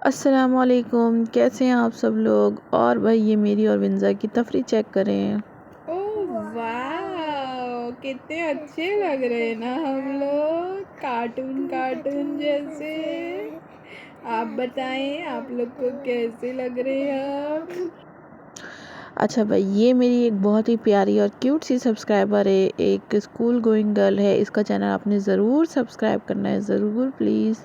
अस्सलामुअलैकुम, कैसे हैं आप सब लोग। और भाई ये मेरी और विंज़ा की तफरी चेक करें। ओह वाह, कितने अच्छे लग रहे हैं ना हम लोग, कार्टून कार्टून जैसे। आप बताएं, आप लोग को कैसे लग रहे हैं हम। अच्छा भाई, ये मेरी एक बहुत ही प्यारी और क्यूट सी सब्सक्राइबर है, एक स्कूल गोइंग गर्ल है। इसका चैनल आपने ज़रूर सब्सक्राइब करना है, ज़रूर प्लीज़।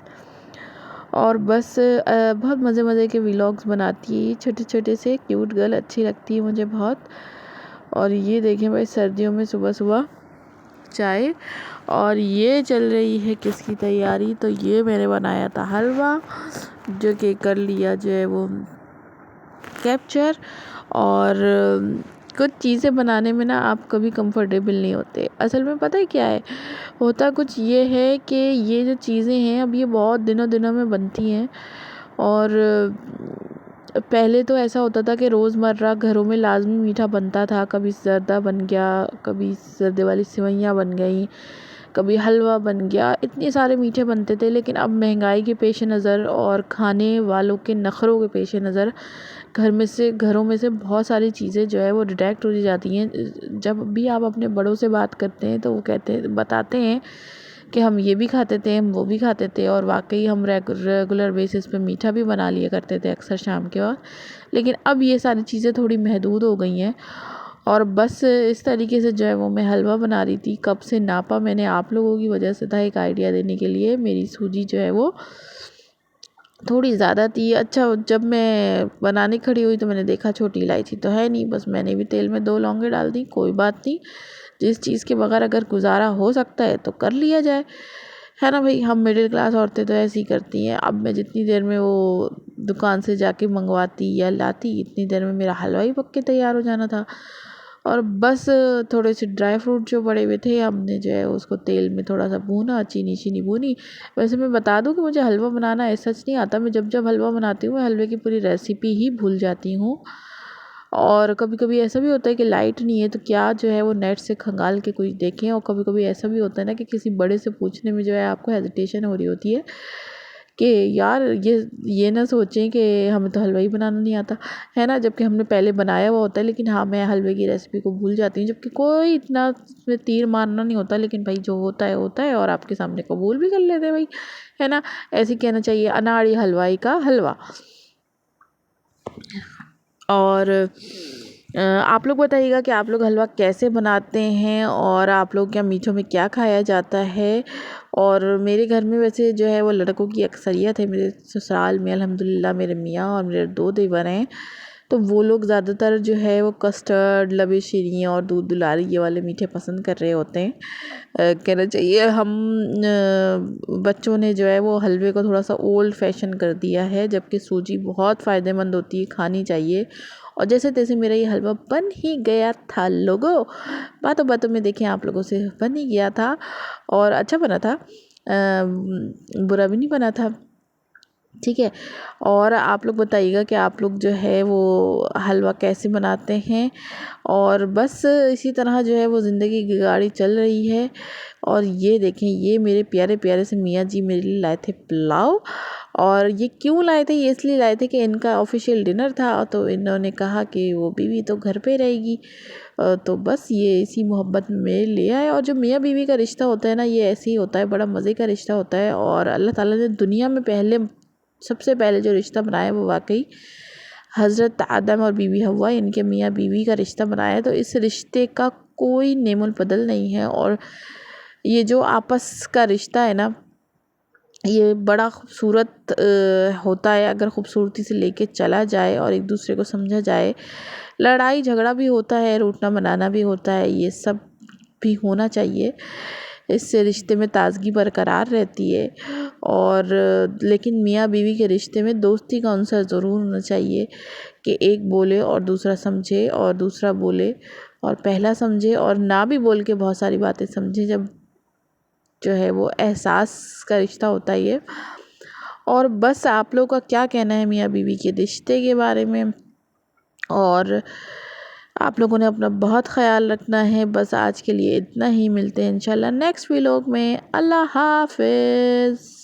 और बस बहुत मज़े मज़े के व्लॉग्स बनाती है, छोटे छोटे से क्यूट गर्ल, अच्छी लगती है मुझे बहुत। और ये देखें भाई, सर्दियों में सुबह सुबह चाय। और ये चल रही है किसकी तैयारी, तो ये मैंने बनाया था हलवा, जो कि कर लिया जो है वो कैप्चर। और कुछ चीज़ें बनाने में ना आप कभी कंफर्टेबल नहीं होते। असल में पता है क्या है, होता कुछ ये है कि ये जो चीज़ें हैं अब ये बहुत दिनों दिनों में बनती हैं। और पहले तो ऐसा होता था कि रोज़मर्रा घरों में लाजमी मीठा बनता था। कभी ज़र्दा बन गया, कभी ज़र्दे वाली सेवइयाँ बन गई, कभी हलवा बन गया, इतने सारे मीठे बनते थे। लेकिन अब महंगाई के पेश नज़र और खाने वालों के नखरों के पेश नज़र घरों में से बहुत सारी चीज़ें जो है वो डिटेक्ट हो जाती हैं। जब भी आप अपने बड़ों से बात करते हैं तो वो बताते हैं कि हम ये भी खाते थे, हम वो भी खाते थे। और वाकई हम रेगुलर बेसिस पे मीठा भी बना लिया करते थे अक्सर शाम के वक्त। लेकिन अब ये सारी चीज़ें थोड़ी महदूद हो गई हैं। और बस इस तरीके से जो है वो मैं हलवा बना रही थी। कब से नापा मैंने आप लोगों की वजह से था, एक आइडिया देने के लिए। मेरी सूजी जो है वो थोड़ी ज़्यादा थी। अच्छा, जब मैं बनाने खड़ी हुई तो मैंने देखा छोटी इलायची तो है नहीं, बस मैंने भी तेल में 2 लौंगे डाल दी। कोई बात नहीं, जिस चीज़ के बगैर अगर गुजारा हो सकता है तो कर लिया जाए, है ना भाई। हम मिडिल क्लास औरतें तो ऐसी ही करती हैं। अब मैं जितनी देर में वो दुकान से जाके मंगवाती या लाती, इतनी देर में मेरा हलवा ही पक के तैयार हो जाना था। और बस थोड़े से ड्राई फ्रूट जो पड़े हुए थे, हमने जो है उसको तेल में थोड़ा सा भूना, चीनी शीनी भूनी। वैसे मैं बता दूं कि मुझे हलवा बनाना ऐसा सच नहीं आता। मैं जब जब हलवा बनाती हूँ मैं हलवे की पूरी रेसिपी ही भूल जाती हूँ। और कभी कभी ऐसा भी होता है कि लाइट नहीं है तो क्या जो है वो नेट से खंगाल के कुछ देखें। और कभी कभी ऐसा भी होता है ना कि किसी बड़े से पूछने में जो है आपको हेजिटेशन हो रही होती है कि यार ये ना सोचें कि हमें तो हलवा ही बनाना नहीं आता, है ना। जबकि हमने पहले बनाया हुआ होता है। लेकिन हाँ, मैं हलवे की रेसिपी को भूल जाती हूँ, जबकि कोई इतना उसमें तीर मारना नहीं होता। लेकिन भाई जो होता है और आपके सामने कबूल भी कर लेते हैं भाई, है ना। ऐसे कहना चाहिए, अनाड़ी हलवाई का हलवा। और आप लोग बताइएगा कि आप लोग हलवा कैसे बनाते हैं, और आप लोग क्या मीठों में क्या खाया जाता है। और मेरे घर में वैसे जो है वो लड़कों की अक्सरियत है। मेरे ससुराल में अल्हम्दुलिल्लाह मेरे मियाँ और मेरे 2 देवर हैं, तो वो लोग ज़्यादातर जो है वो कस्टर्ड, लबे शीरियाँ और दूध दुलारी ये वाले मीठे पसंद कर रहे होते हैं। कहना चाहिए हम बच्चों ने जो है वो हलवे को थोड़ा सा ओल्ड फैशन कर दिया है, जबकि सूजी बहुत फ़ायदेमंद होती है, खानी चाहिए। और जैसे तैसे मेरा ये हलवा बन ही गया था लोगों। बातों बातों में देखें आप लोगों से बन ही गया था, और अच्छा बना था, बुरा भी नहीं बना था, ठीक है। और आप लोग बताइएगा कि आप लोग जो है वो हलवा कैसे बनाते हैं। और बस इसी तरह जो है वो ज़िंदगी की गाड़ी चल रही है। और ये देखें, ये मेरे प्यारे प्यारे से मियाँ जी मेरे लिए लाए थे पुलाव। और ये क्यों लाए थे, ये इसलिए लाए थे कि इनका ऑफिशियल डिनर था, तो इन्होंने कहा कि वो बीवी तो घर पे रहेगी, तो बस ये इसी मोहब्बत में मेरे ले आए। और जो मियाँ बीवी का रिश्ता होता है ना, ये ऐसे ही होता है, बड़ा मज़े का रिश्ता होता है। और अल्लाह ताला ने दुनिया में सबसे पहले जो रिश्ता बनाया वो वाकई हज़रत आदम और बीवी हव्वा, इनके मियाँ बीवी का रिश्ता बनाया है। तो इस रिश्ते का कोई नेमुल बदल नहीं है। और ये जो आपस का रिश्ता है ना, ये बड़ा खूबसूरत होता है अगर ख़ूबसूरती से लेके चला जाए और एक दूसरे को समझा जाए। लड़ाई झगड़ा भी होता है, रूठना मनाना भी होता है, ये सब भी होना चाहिए। इससे रिश्ते में ताज़गी बरकरार रहती है। और लेकिन मियाँ बीवी के रिश्ते में दोस्ती का अनसर ज़रूर होना चाहिए कि एक बोले और दूसरा समझे, और दूसरा बोले और पहला समझे, और ना भी बोल के बहुत सारी बातें समझे। जब जो है वो एहसास का रिश्ता होता है ये। और बस आप लोगों का क्या कहना है मियाँ बीवी के रिश्ते के बारे में। और आप लोगों ने अपना बहुत ख्याल रखना है। बस आज के लिए इतना ही, मिलते हैं इंशाल्लाह नेक्स्ट व्लॉग में। अल्लाह हाफ़िज़।